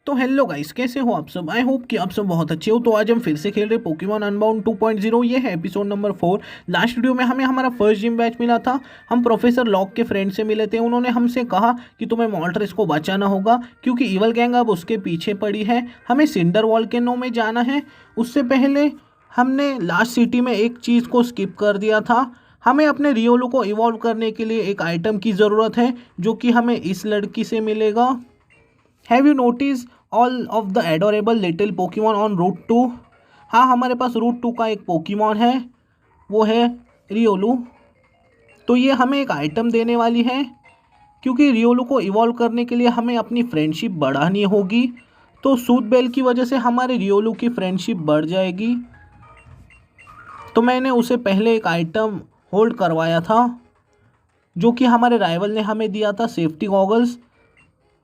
तो hello guys, कैसे हो आप सब। आई होप कि आप सब बहुत अच्छे हो। तो आज हम फिर से खेल रहे पोकेमॉन अनबाउंड 2.0। ये है एपिसोड नंबर 4। लास्ट वीडियो में हमें हमारा फर्स्ट जिम बैच मिला था। हम प्रोफेसर लॉक के फ्रेंड से मिले थे। उन्होंने हमसे कहा कि तुम्हें मॉल्ट्रेस को बचाना होगा क्योंकि इवल गैंग अब उसके पीछे पड़ी है। हमें सिंडर वॉल्केनो में जाना है। उससे पहले हमने लास्ट सिटी में एक चीज़ को स्किप कर दिया था। हमें अपने रियोलो को इवॉल्व करने के लिए एक आइटम की ज़रूरत है जो कि हमें इस लड़की से मिलेगा। Have you notice all of the adorable little Pokemon on route 2। हाँ, हमारे पास रूट 2 का एक पोकेमॉन है, वो है रियोलू। तो ये हमें एक आइटम देने वाली है क्योंकि रियोलू को इवॉल्व करने के लिए हमें अपनी फ्रेंडशिप बढ़ानी होगी। तो सूट बेल की वजह से हमारे रियोलू की फ्रेंडशिप बढ़ जाएगी। तो मैंने उसे पहले एक आइटम होल्ड करवाया था जो कि हमारे राइवल ने हमें दिया था, सेफ्टी गॉगल्स।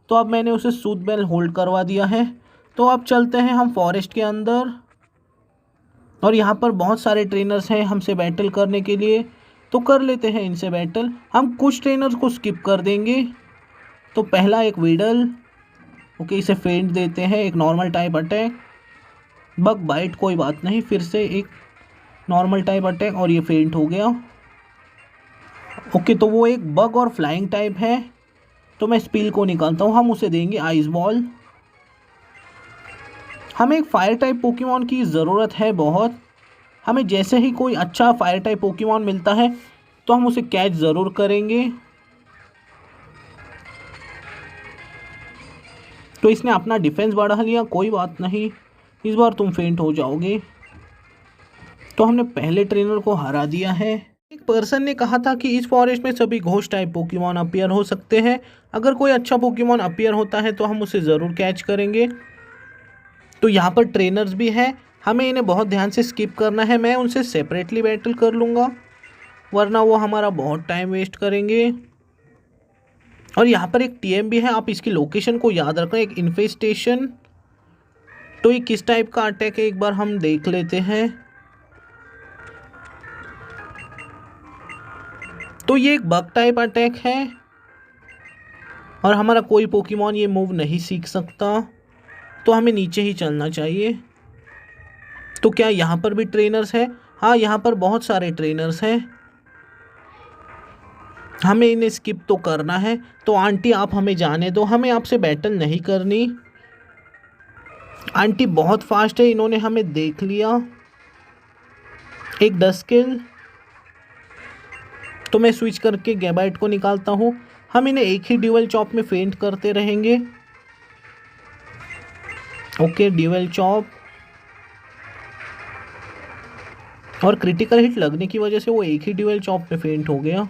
तो अब मैंने उसे सूट बेल होल्ड करवा दिया है। तो अब चलते हैं हम फॉरेस्ट के अंदर और यहाँ पर बहुत सारे ट्रेनर्स हैं हमसे बैटल करने के लिए। तो कर लेते हैं इनसे बैटल। हम कुछ ट्रेनर्स को स्किप कर देंगे। तो पहला एक वीडल, ओके, इसे फेंट देते हैं। एक normal type attack, bug bite, कोई बात नहीं। फिर से एक नॉर्मल टाइप अटैक और ये फेंट हो गया। ओके, तो वो एक बग और फ्लाइंग टाइप है। तो मैं स्पील को निकालता हूँ। हम उसे देंगे आइस बॉल। हमें एक फायर टाइप पोकेमॉन की ज़रूरत है बहुत। हमें जैसे ही कोई अच्छा फायर टाइप पोकेमॉन मिलता है तो हम उसे कैच ज़रूर करेंगे। तो इसने अपना डिफेंस बढ़ा लिया, कोई बात नहीं, इस बार तुम फेंट हो जाओगे। तो हमने पहले ट्रेनर को हरा दिया है। एक पर्सन ने कहा था कि इस फॉरेस्ट में सभी घोस्ट टाइप पोकेमॉन अपीयर हो सकते हैं। अगर कोई अच्छा पोकेमॉन अपीयर होता है तो हम उसे ज़रूर कैच करेंगे। तो यहाँ पर ट्रेनर्स भी हैं, हमें इन्हें बहुत ध्यान से स्किप करना है। मैं उनसे सेपरेटली बैटल कर लूँगा वरना वो हमारा बहुत टाइम वेस्ट करेंगे। और यहाँ पर एक टीएम भी है, आप इसकी लोकेशन को याद रखना, एक इन्फेस्टेशन। तो ये किस टाइप का अटैक है एक बार हम देख लेते हैं। तो ये एक बग टाइप अटैक है और हमारा कोई पोकेमॉन ये मूव नहीं सीख सकता। तो हमें नीचे ही चलना चाहिए। तो क्या यहाँ पर भी ट्रेनर्स है? हाँ, यहाँ पर बहुत सारे ट्रेनर्स हैं। हमें इन्हें स्किप तो करना है। तो आंटी आप हमें जाने दो, हमें आपसे बैटल नहीं करनी। आंटी बहुत फास्ट है, इन्होंने हमें देख लिया। एक 10 किल। तो मैं स्विच करके गैबाइट को निकालता हूँ। हम इन्हें एक ही ड्यूअल चॉप में फेंट करते रहेंगे। ओके, ड्यूअल चॉप और क्रिटिकल हिट लगने की वजह से वो एक ही ड्यूअल चॉप पे फेंट हो गया।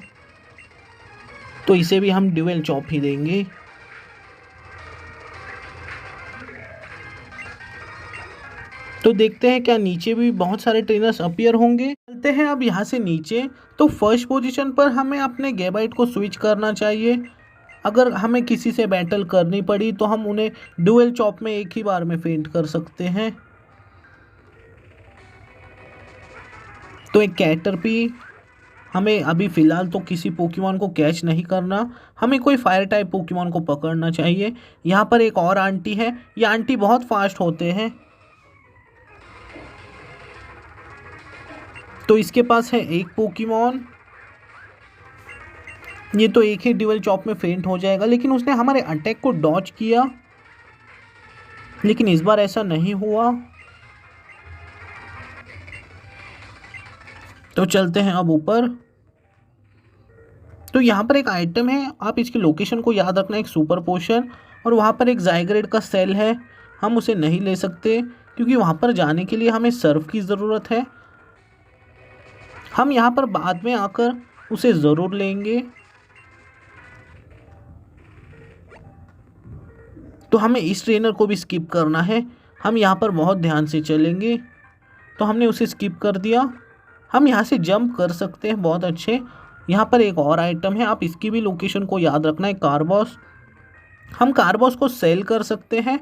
तो इसे भी हम ड्यूअल चॉप ही देंगे। तो देखते हैं क्या नीचे भी बहुत सारे ट्रेनर्स अपीयर होंगे। चलते हैं अब यहाँ से नीचे। तो फर्स्ट पोजीशन पर हमें अपने गैबाइट को स्विच करना चाहिए। अगर हमें किसी से बैटल करनी पड़ी तो हम उन्हें ड्यूअल चॉप में एक ही बार में फेंट कर सकते हैं। तो एक कैटरपी, हमें अभी फ़िलहाल तो किसी पोकेमॉन को कैच नहीं करना, हमें कोई फायर टाइप पोकेमॉन को पकड़ना चाहिए। यहाँ पर एक और आंटी है, ये आंटी बहुत फास्ट होते हैं। तो इसके पास है एक पोकेमॉन, ये तो एक ही ड्यूअल चॉप में फेंट हो जाएगा। लेकिन उसने हमारे अटैक को डॉज किया, लेकिन इस बार ऐसा नहीं हुआ। तो चलते हैं अब ऊपर। तो यहाँ पर एक आइटम है, आप इसकी लोकेशन को याद रखना, एक सुपर पोशन। और वहाँ पर एक ज़ाइग्रेड का सेल है, हम उसे नहीं ले सकते क्योंकि वहाँ पर जाने के लिए हमें सर्फ की ज़रूरत है। हम यहाँ पर बाद में आकर उसे ज़रूर लेंगे। तो हमें इस ट्रेनर को भी स्किप करना है, हम यहाँ पर बहुत ध्यान से चलेंगे। तो हमने उसे स्किप कर दिया। हम यहाँ से जंप कर सकते हैं, बहुत अच्छे। यहाँ पर एक और आइटम है, आप इसकी भी लोकेशन को याद रखना है, कार्बॉस। हम कार्बॉस को सेल कर सकते हैं।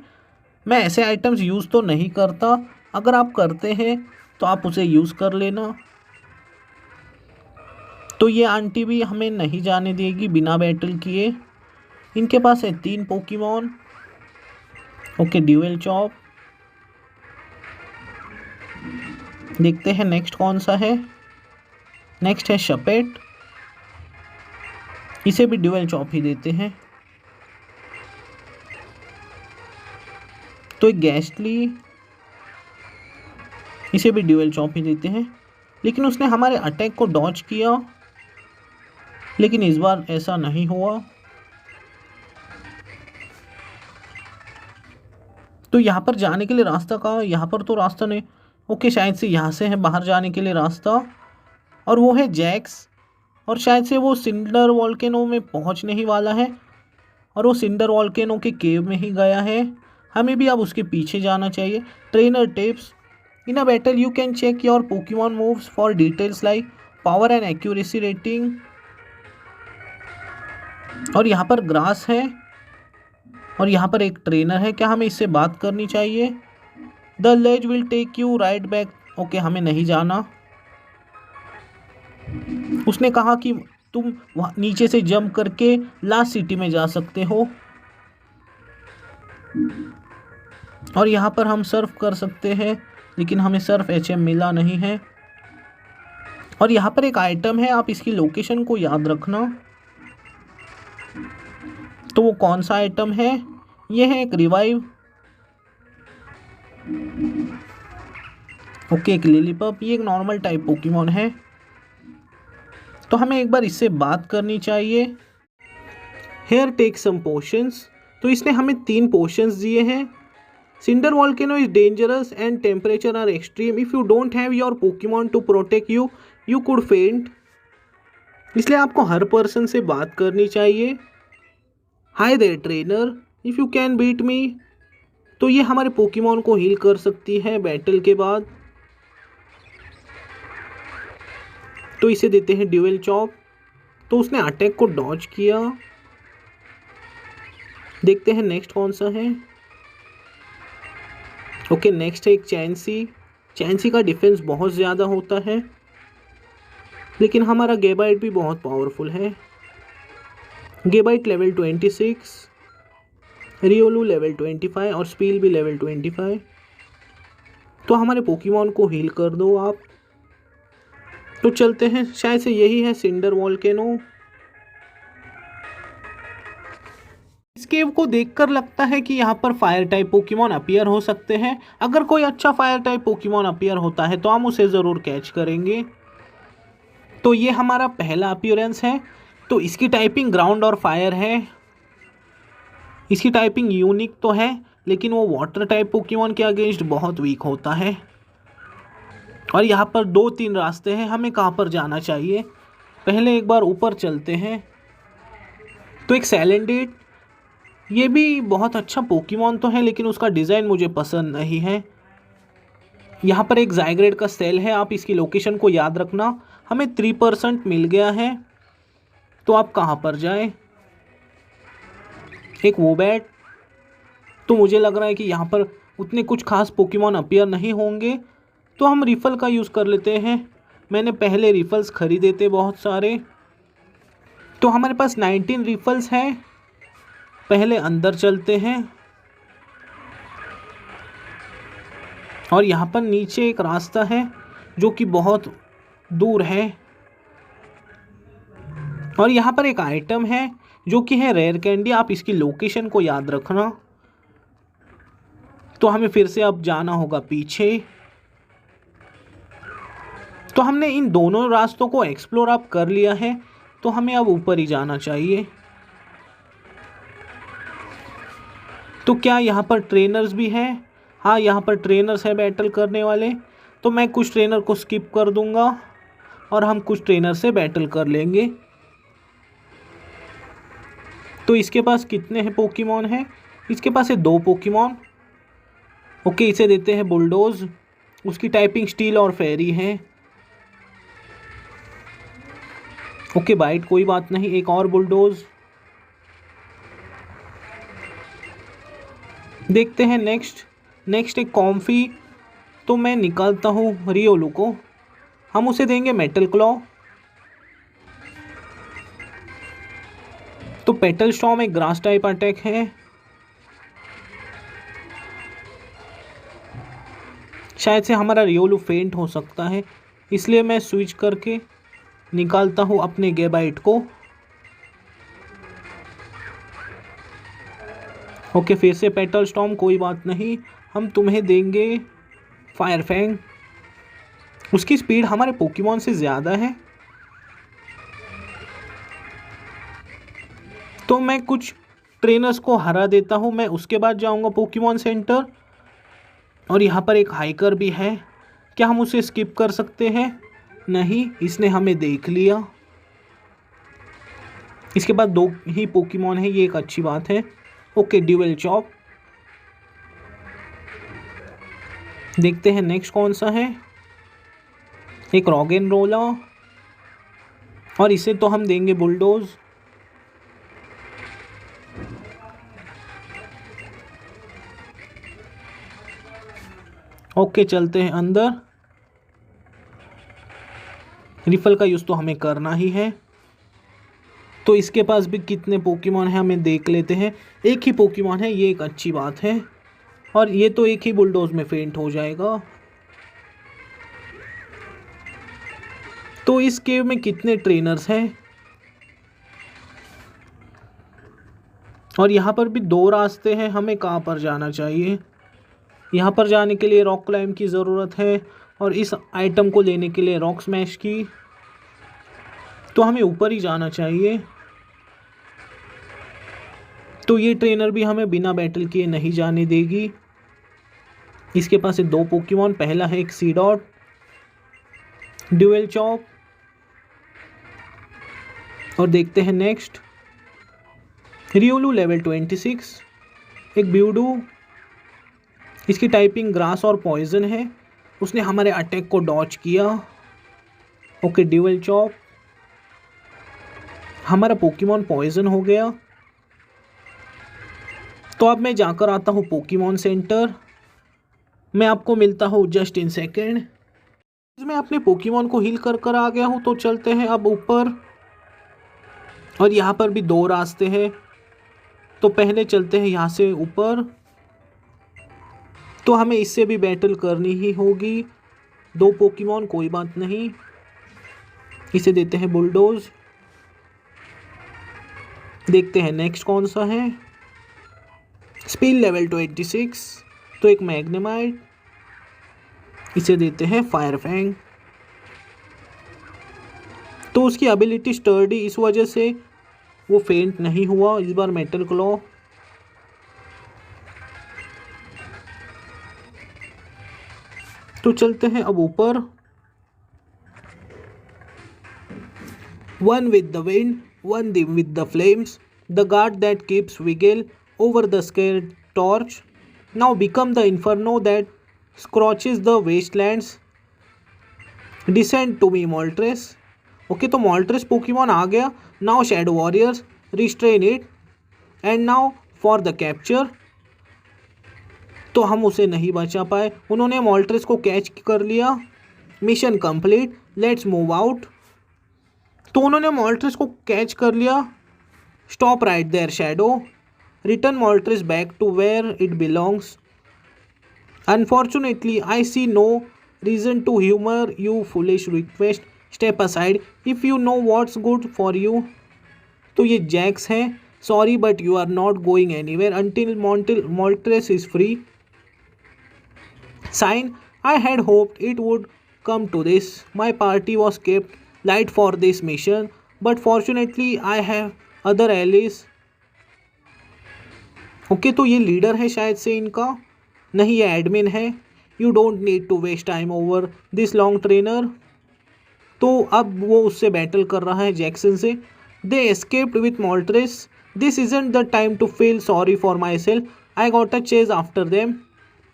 मैं ऐसे आइटम्स यूज़ तो नहीं करता, अगर आप करते हैं तो आप उसे यूज़ कर लेना। तो ये आंटी भी हमें नहीं जाने देगी बिना बैटल किए। इनके पास है 3 पोकेमॉन ओके, ड्यूअल चॉप। देखते हैं नेक्स्ट कौन सा है। नेक्स्ट है शपेट, इसे भी ड्यूअल चॉप ही देते हैं। तो एक गैस्टली, इसे भी ड्यूअल चॉप ही देते हैं। लेकिन उसने हमारे अटैक को डॉज किया, लेकिन इस बार ऐसा नहीं हुआ। तो यहाँ पर जाने के लिए रास्ता कहाँ? यहाँ पर तो रास्ता नहीं। ओके, शायद से यहाँ से है बाहर जाने के लिए रास्ता, और वो है जैक्स। और शायद से वो सिंडर वॉल्केनो में पहुँचने ही वाला है, और वो सिंडर वॉल्केनो के केव में ही गया है। हमें भी अब उसके पीछे जाना चाहिए। Trainer tips: in a battle you can check your Pokemon moves for details like power and accuracy rating. और यहाँ पर ग्रास है, और यहाँ पर एक ट्रेनर है। क्या हमें इससे बात करनी चाहिए? The ledge will take you right back. Okay, हमें नहीं जाना। उसने कहा कि तुम वहाँ नीचे से जंप करके लास्ट सिटी में जा सकते हो, और यहाँ पर हम सर्फ कर सकते हैं, लेकिन हमें सर्फ HM मिला नहीं है। और यहाँ पर एक आइटम है, आप इसकी लोकेशन को याद रखना। तो वो कौन सा आइटम है? ये है एक रिवाइव। ओके, एक लिलीपप, ये एक नॉर्मल टाइप पोकेमॉन है। तो हमें एक बार इससे बात करनी चाहिए। Here take some potions. तो इसने हमें 3 पोशंस दिए हैं। Cinder volcano is dangerous and temperature are extreme. If you don't have your Pokemon to protect you, you could faint. इसलिए आपको हर पर्सन से बात करनी चाहिए। Hi there trainer, if you can beat me. तो ये हमारे पोकेमॉन को हील कर सकती है बैटल के बाद। तो इसे देते हैं ड्यूअल चॉप। तो उसने अटैक को डॉज किया। देखते हैं नेक्स्ट कौन सा है। ओके, नेक्स्ट है एक चैंसी। चैंसी का डिफेंस बहुत ज़्यादा होता है, लेकिन हमारा गेबाइट भी बहुत पावरफुल है। गेबाइट लेवल 26, रियोलू लेवल 25 और स्पील भी लेवल 25। तो हमारे पोकेमॉन को हील कर दो आप। तो चलते हैं, शायद से यही है सिंडर वॉल्केनो। इस केव को देखकर लगता है कि यहाँ पर फायर टाइप पोकेमॉन अपीयर हो सकते हैं। अगर कोई अच्छा फायर टाइप पोकेमॉन अपीयर होता है तो हम उसे ज़रूर कैच करेंगे। तो ये हमारा पहला अपीयरेंस है। तो इसकी टाइपिंग ग्राउंड और फायर है। इसकी टाइपिंग यूनिक तो है, लेकिन वो वाटर टाइप पोकेमॉन के अगेंस्ट बहुत वीक होता है। और यहाँ पर 2-3 रास्ते हैं, हमें कहाँ पर जाना चाहिए? पहले एक बार ऊपर चलते हैं। तो एक सैलेंडेट, ये भी बहुत अच्छा पोकेमॉन तो है, लेकिन उसका डिज़ाइन मुझे पसंद नहीं है। यहाँ पर एक ज़ाइग्रेड का सेल है, आप इसकी लोकेशन को याद रखना। हमें 3% मिल गया है। तो आप कहाँ पर जाएं? एक वोबैट। तो मुझे लग रहा है कि यहाँ पर उतने कुछ खास पोकेमॉन अपीयर नहीं होंगे, तो हम रिफल का यूज़ कर लेते हैं। मैंने पहले रिफल्स खरीदे थे बहुत सारे। तो हमारे पास 19 रिफल्स हैं। पहले अंदर चलते हैं, और यहाँ पर नीचे एक रास्ता है जो कि बहुत दूर है। और यहाँ पर एक आइटम है जो कि है रेयर कैंडी, आप इसकी लोकेशन को याद रखना। तो हमें फिर से अब जाना होगा पीछे। तो हमने इन दोनों रास्तों को एक्सप्लोर अब कर लिया है, तो हमें अब ऊपर ही जाना चाहिए। तो क्या यहाँ पर ट्रेनर्स भी हैं? हाँ, यहाँ पर ट्रेनर्स है बैटल करने वाले। तो मैं कुछ ट्रेनर को स्किप कर दूंगा और हम कुछ ट्रेनर से बैटल कर लेंगे। तो इसके पास कितने हैं पोकेमॉन हैं? इसके पास है 2 पोकेमॉन। ओके, इसे देते हैं बुलडोज। उसकी टाइपिंग स्टील और फेरी है। ओके, बाइट कोई बात नहीं। एक और बुलडोज। देखते हैं नेक्स्ट एक कॉम्फी। तो मैं निकालता हूँ रियोलू को, हम उसे देंगे मेटल क्लॉ। तो पेटल स्टॉर्म एक ग्रास टाइप अटैक है। शायद से हमारा रियोलू फेंट हो सकता है, इसलिए मैं स्विच करके निकालता हूँ अपने गेबाइट को। ओके, फिर से पेटल स्टॉर्म, कोई बात नहीं, हम तुम्हें देंगे फायर फैंग। उसकी स्पीड हमारे पोकेमॉन से ज़्यादा है, तो मैं कुछ ट्रेनर्स को हरा देता हूँ। मैं उसके बाद जाऊँगा पोकेमॉन सेंटर। और यहाँ पर एक हाइकर भी है, क्या हम उसे स्किप कर सकते हैं? नहीं, इसने हमें देख लिया। इसके बाद 2 ही पोकेमॉन है, ये एक अच्छी बात है। Okay, dual chop. देखते हैं नेक्स्ट कौन सा है। एक रॉगन रोला, और इसे तो हम देंगे बुलडोज। ओके, चलते हैं अंदर। रिफल का यूज़ तो हमें करना ही है। तो इसके पास भी कितने पोकेमॉन हैं हमें देख लेते हैं। एक ही पोकेमॉन है, ये एक अच्छी बात है। और ये तो एक ही बुलडोज में फेंट हो जाएगा। तो इस केव में कितने ट्रेनर्स हैं? और यहाँ पर भी 2 रास्ते हैं, हमें कहाँ पर जाना चाहिए? यहाँ पर जाने के लिए रॉक क्लाइंब की ज़रूरत है, और इस आइटम को लेने के लिए रॉक स्मैश की। तो हमें ऊपर ही जाना चाहिए। तो ये ट्रेनर भी हमें बिना बैटल किए नहीं जाने देगी। इसके पास है 2 पोकेमॉन, पहला है एक सीडॉट, ड्यूअल चॉप। और देखते हैं नेक्स्ट, रियोलू लेवल 26, एक ब्यूडू। इसकी टाइपिंग ग्रास और पॉइजन है, उसने हमारे अटैक को डॉच किया। Okay, dual chop. हमारा पोकेमॉन पॉइजन हो गया। तो अब मैं जाकर आता हूँ पोकेमॉन सेंटर। मैं आपको मिलता हूँ जस्ट इन सेकेंड। मैं अपने पोकेमॉन को हील कर आ गया हूँ, तो चलते हैं अब ऊपर। और यहाँ पर भी 2 रास्ते हैं, तो पहले चलते हैं यहाँ से ऊपर। तो हमें इससे भी बैटल करनी ही होगी। 2 पोकेमॉन, कोई बात नहीं, इसे देते हैं बुलडोज। देखते हैं नेक्स्ट कौन सा है। स्पीड लेवल 26, तो एक मैग्नेमाइट, इसे देते हैं फायर फैंग। तो उसकी एबिलिटी स्टर्डी, इस वजह से वो फेंट नहीं हुआ। इस बार मेटल क्लॉ। तो चलते हैं अब ऊपर। One with the wind, one with the flames, the guard that keeps vigil over the scared torch. Now become the inferno that scorches the wastelands. Descend to me, Moltres. Okay, तो Moltres Pokemon आ गया। Now shadow warriors, restrain it, and now for the capture. तो हम उसे नहीं बचा पाए, उन्होंने Moltres को कैच कर लिया। Mission complete, let's move out. तो उन्होंने Moltres को कैच कर लिया। Stop right there shadow, return Moltres back to where it belongs. Unfortunately I see no reason to humour you foolish request, step aside if you know what's good for you. तो ये Jax है। Sorry but you are not going anywhere until Moltres is free. Sigh, I had hoped it would come to this. My party was kept light for this mission, but fortunately I have other allies. Okay, तो ये leader है शायद से इनका, नहीं ये admin है। You don't need to waste time over this long trainer. तो अब वो उससे बैटल कर रहा है, जैक्सन से। They escaped with Moltres. This isn't the time to feel sorry for myself, I got a chase after them.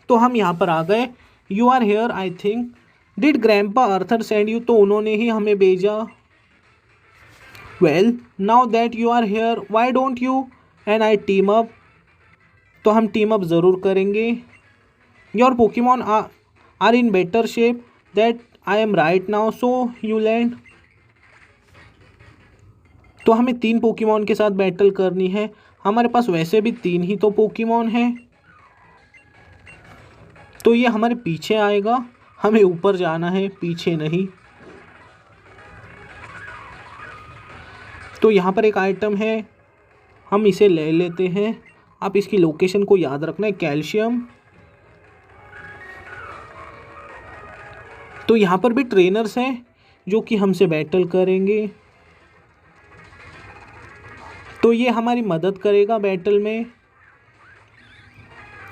तो हम यहाँ पर आ गए। You are here I think, did grandpa Arthur send you? तो उन्होंने ही हमें भेजा। Well now that you are here why don't you and I team up? तो हम टीम अप ज़रूर करेंगे। Your Pokemon are in better shape that I am right now, so you land. तो हमें 3 पोकेमॉन के साथ बैटल करनी है। हमारे पास वैसे भी 3 ही तो पोकेमॉन हैं। तो ये हमारे पीछे आएगा, हमें ऊपर जाना है, पीछे नहीं। तो यहाँ पर एक आइटम है, हम इसे ले लेते हैं। आप इसकी लोकेशन को याद रखना है, कैल्शियम। तो यहाँ पर भी ट्रेनर्स हैं जो कि हमसे बैटल करेंगे, तो ये हमारी मदद करेगा बैटल में।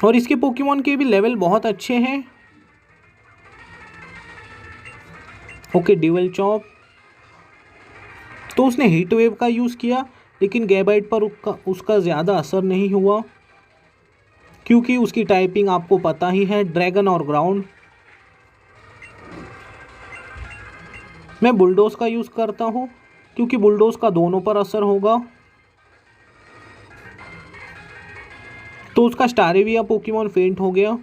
और इसके पोकेमॉन के भी लेवल बहुत अच्छे हैं। Okay, dual chop. तो उसने हीट वेव का यूज़ किया, लेकिन गैबाइट पर उसका ज़्यादा असर नहीं हुआ, क्योंकि उसकी टाइपिंग आपको पता ही है, ड्रैगन और ग्राउंड। मैं बुलडोज का यूज़ करता हूँ, क्योंकि बुलडोज का दोनों पर असर होगा। तो उसका स्टारेविया पोकेमॉन फेंट हो गया।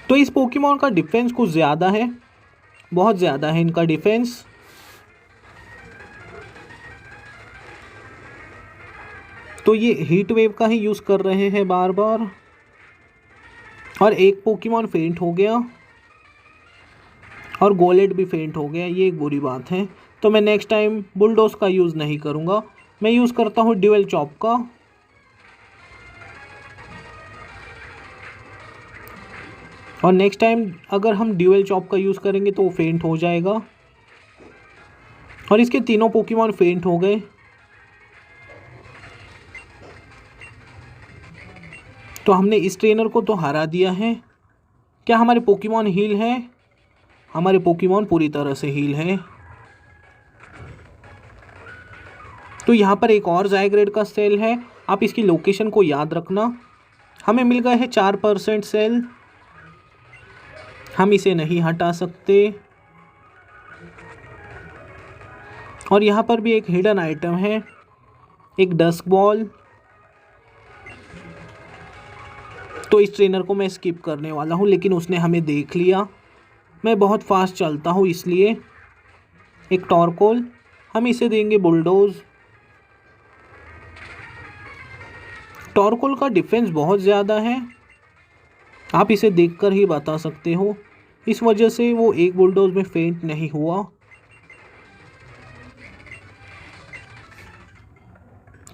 तो इस पोकेमॉन का डिफेंस कुछ ज़्यादा है, बहुत ज़्यादा है इनका डिफेंस। तो ये हीट वेव का ही यूज़ कर रहे हैं बार बार, और एक पोकेमॉन फेंट हो गया और गोलेट भी फेंट हो गया, ये एक बुरी बात है। तो मैं नेक्स्ट टाइम बुलडोज का यूज़ नहीं करूँगा, मैं यूज़ करता हूँ ड्यूल चॉप का। और नेक्स्ट टाइम अगर हम ड्यूल चॉप का यूज़ करेंगे तो वो फेंट हो जाएगा। और इसके तीनों पोकेमॉन फेंट हो गए। तो हमने इस ट्रेनर को तो हरा दिया है। क्या हमारे पोकेमॉन हील है? हमारे पोकेमॉन पूरी तरह से हील है। तो यहाँ पर एक और ज़ाइग्रेड का सेल है, आप इसकी लोकेशन को याद रखना। हमें मिल गए हैं 4% सेल, हम इसे नहीं हटा सकते। और यहाँ पर भी एक हिडन आइटम है, एक डस्क बॉल। तो इस ट्रेनर को मैं स्किप करने वाला हूँ, लेकिन उसने हमें देख लिया। मैं बहुत फास्ट चलता हूँ इसलिए। एक टॉर्कोल, हम इसे देंगे बुलडोज। टॉर्कोल का डिफेंस बहुत ज़्यादा है, आप इसे देखकर ही बता सकते हो, इस वजह से वो एक बुलडोज में फेंट नहीं हुआ।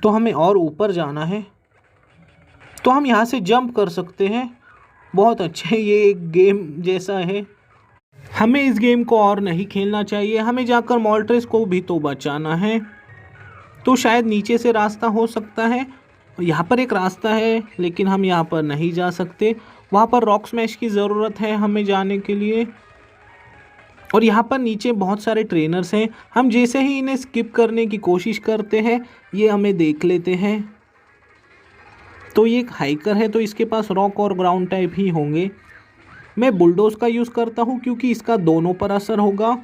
तो हमें और ऊपर जाना है, तो हम यहाँ से जंप कर सकते हैं। बहुत अच्छा है, ये एक गेम जैसा है। हमें इस गेम को और नहीं खेलना चाहिए, हमें जाकर मॉल्ट्रेस को भी तो बचाना है। तो शायद नीचे से रास्ता हो सकता है, यहाँ पर एक रास्ता है, लेकिन हम यहाँ पर नहीं जा सकते। वहाँ पर रॉक स्मैश की ज़रूरत है हमें जाने के लिए। और यहाँ पर नीचे बहुत सारे ट्रेनर्स हैं, हम जैसे ही इन्हें स्किप करने की कोशिश करते हैं, ये हमें देख लेते हैं। तो ये एक हाइकर है, तो इसके पास रॉक और ग्राउंड टाइप ही होंगे। मैं बुलडोज का यूज़ करता हूँ, क्योंकि इसका दोनों पर असर होगा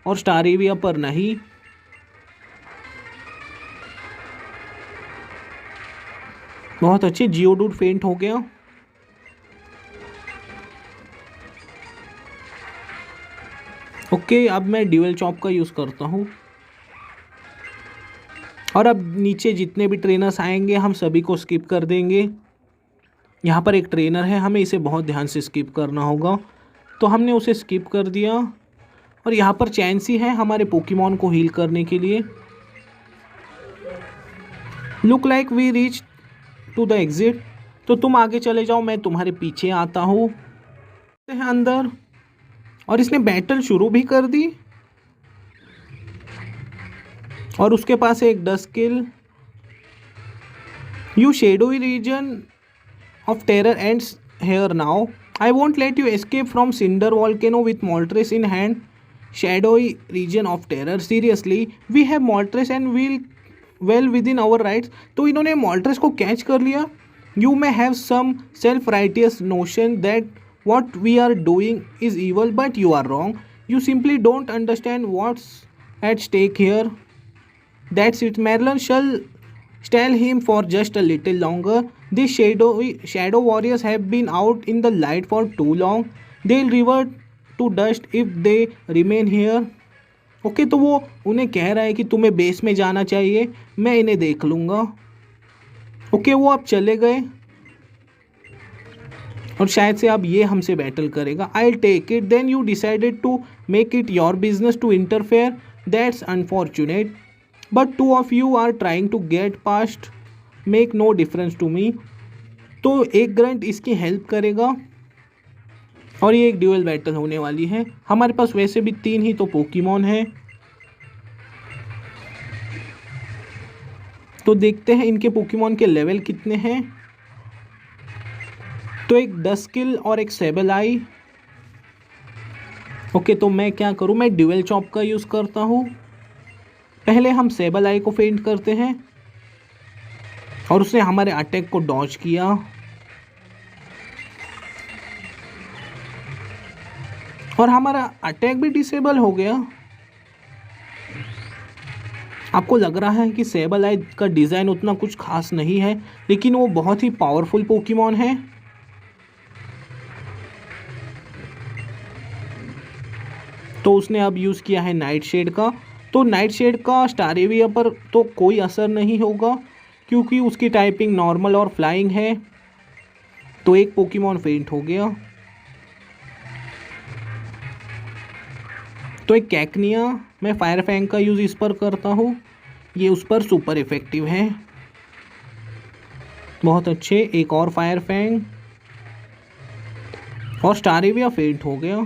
और स्टारेविया पर नहीं। बहुत अच्छे, जियोडूड फेंट हो गया। ओके, अब मैं ड्यूल चॉप का यूज़ करता हूँ। और अब नीचे जितने भी ट्रेनर्स आएंगे हम सभी को स्किप कर देंगे। यहाँ पर एक ट्रेनर है, हमें इसे बहुत ध्यान से स्किप करना होगा। तो हमने उसे स्किप कर दिया। और यहाँ पर चैंसी है हमारे पोकेमॉन को हील करने के लिए। Look like we reach to the exit. तो तुम आगे चले जाओ, मैं तुम्हारे पीछे आता हूँ अंदर। और इसने बैटल शुरू भी कर दी। और उसके पास एक डस्किल। You shadowy reign of terror ends here now. I won't let you escape from Cinder Volcano with Moltres in hand. Shadowy region of terror. Seriously, we have Moltres and we'll well within our rights. तो इन्होंने Moltres को catch कर लिया। You may have some self-righteous notion that what we are doing is evil, but you are wrong. You simply don't understand what's at stake here. That's it. Marilyn shall stall him for just a little longer. These shadow warriors have been out in the light for too long. They'll revert to dust if they remain here. Okay, तो वो उन्हें कह रहा है कि तुम्हें base में जाना चाहिए, मैं इन्हें देख लूँगा। ओके, वो अब चले गए। और शायद से अब ये हमसे बैटल करेगा। I take it, then you decided to make it your business to interfere, that's unfortunate, but two of you are trying to get past, make no difference to me. तो एक ग्रंट इसकी help करेगा और ये एक dual battle होने वाली है। हमारे पास वैसे भी 3 ही तो पोकेमॉन है, तो देखते हैं इनके पोकेमॉन के लेवल कितने हैं। तो एक 10 किल और एक सेबेलाई। ओके, तो मैं क्या करूं, मैं ड्यूअल चॉप का यूज़ करता हूं। पहले हम सेबेलाई को फेंट करते हैं और उसने हमारे अटैक को डॉज किया। और हमारा अटैक भी डिसेबल हो गया। आपको लग रहा है कि सेबेलाई का डिज़ाइन उतना कुछ खास नहीं है, लेकिन वो बहुत ही पावरफुल पोकेमॉन है। तो उसने अब यूज़ किया है नाइट शेड का। तो नाइट शेड का स्टारेविया पर तो कोई असर नहीं होगा क्योंकि उसकी टाइपिंग नॉर्मल और फ्लाइंग है। तो एक पोकेमॉन फेंट हो गया। तो एक कैकनिया, मैं फायर फैंग का यूज़ इस पर करता हूँ, ये उस पर सुपर इफ़ेक्टिव है। बहुत अच्छे, एक और फायर फैंग और स्टारेविया फेंट हो गया।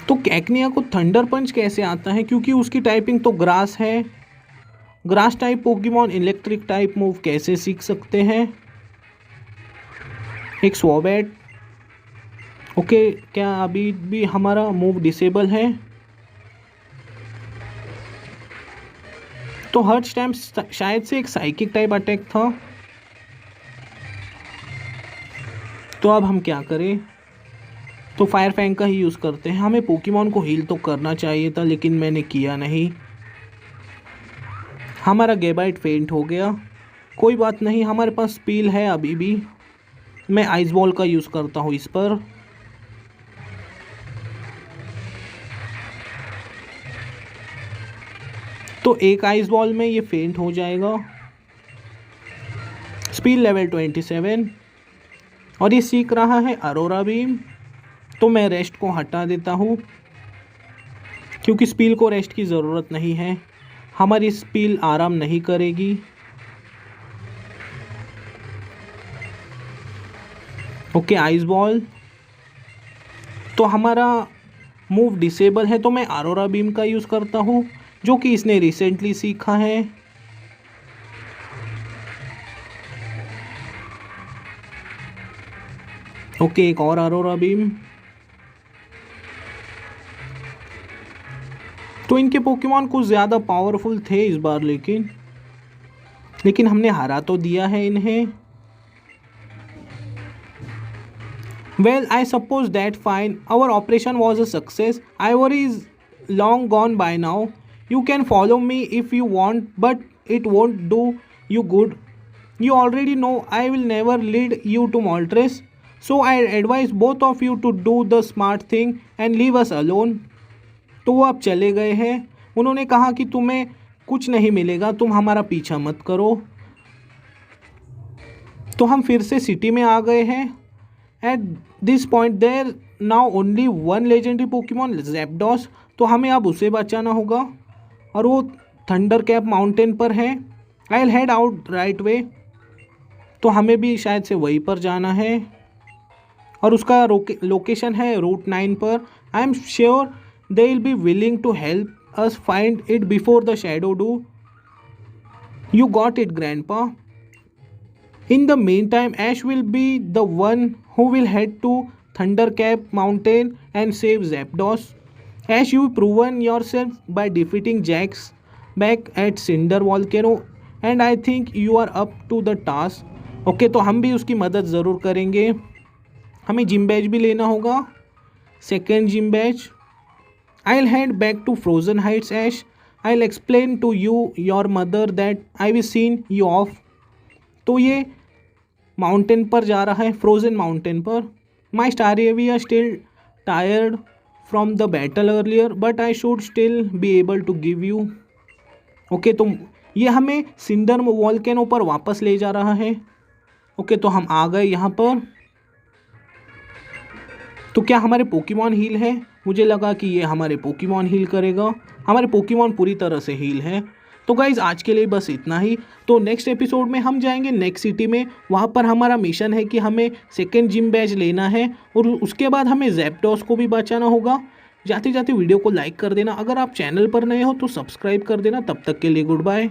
तो कैकनिया को थंडर पंच कैसे आता है, क्योंकि उसकी टाइपिंग तो ग्रास है। Grass type Pokemon electric type move कैसे सीख सकते हैं। एक स्वॉबैट। ओके, क्या अभी भी हमारा मूव डिसेबल है। तो हर टाइम शायद से एक साइकिक टाइप अटैक था। तो अब हम क्या करें, तो फायर फैंग का ही यूज़ करते हैं। हमें पोकेमॉन को हील तो करना चाहिए था, लेकिन मैंने किया नहीं। हमारा गेबाइट फेंट हो गया। कोई बात नहीं, हमारे पास स्पील है अभी भी। मैं आइस बॉल का यूज़ करता हूँ इस पर। तो एक आइस बॉल में ये फेंट हो जाएगा। स्पीड लेवल 27 और ये सीख रहा है अरोरा बीम। तो मैं रेस्ट को हटा देता हूँ क्योंकि स्पील को रेस्ट की ज़रूरत नहीं है। हमारी स्पील आराम नहीं करेगी। Okay, ice ball. तो हमारा मूव डिसेबल है, तो मैं अरोरा बीम का यूज़ करता हूँ जो कि इसने रिसेंटली सीखा है। ओके, एक और अरोरा बीम। तो इनके पोकेमॉन कुछ ज़्यादा पावरफुल थे इस बार, लेकिन हमने हरा तो दिया है इन्हें। Well, I suppose that fine. Our operation was a success. Ivory is long gone by now. You can follow me if you want, but it won't do you good. You already know I will never lead you to Moltres. So I advise both of you to do the smart thing and leave us alone. तो वो अब चले गए हैं। उन्होंने कहा कि तुम्हें कुछ नहीं मिलेगा, तुम हमारा पीछा मत करो। तो हम फिर से सिटी में आ गए हैं। At this point there now only one legendary Pokemon Zapdos. तो हमें अब उसे बचाना होगा और वो थंडर कैप माउंटेन पर है। I will head out right way. तो हमें भी शायद से वहीं पर जाना है और उसका लोकेशन है रूट 9 पर। I am sure they will be willing to help us find it before the shadow do. You got it, Grandpa. In the meantime, Ash will be the one who will head to Thundercap Mountain and save Zapdos. Ash, you've proven yourself by defeating Jax back at Cinder Volcano, and I think you are up to the task. Okay, तो हम भी उसकी मदद ज़रूर करेंगे। हमें gym batch भी लेना होगा, second gym batch. I'll head back to Frozen Heights, Ash. I'll explain to your mother that I've seen you off. तो ये माउंटेन पर जा रहा है, फ्रोजन माउंटेन पर। My Staravia still tired from the battle earlier, but I should still be able to give you. Okay, तो ये हमें सिंडर वॉल्केनो पर वापस ले जा रहा है। ओके, तो हम आ गए यहाँ पर। तो क्या हमारे पोकेमॉन हील है? मुझे लगा कि ये हमारे पोकेमॉन हील करेगा। हमारे पोकेमॉन पूरी तरह से हील है। तो गाइज़ आज के लिए बस इतना ही। तो नेक्स्ट एपिसोड में हम जाएंगे नेक्स्ट सिटी में। वहाँ पर हमारा मिशन है कि हमें सेकेंड जिम बैच लेना है और उसके बाद हमें ज़ैप्डॉस को भी बचाना होगा। जाते जाते वीडियो को लाइक कर देना। अगर आप चैनल पर नए हो तो सब्सक्राइब कर देना। तब तक के लिए गुड बाय।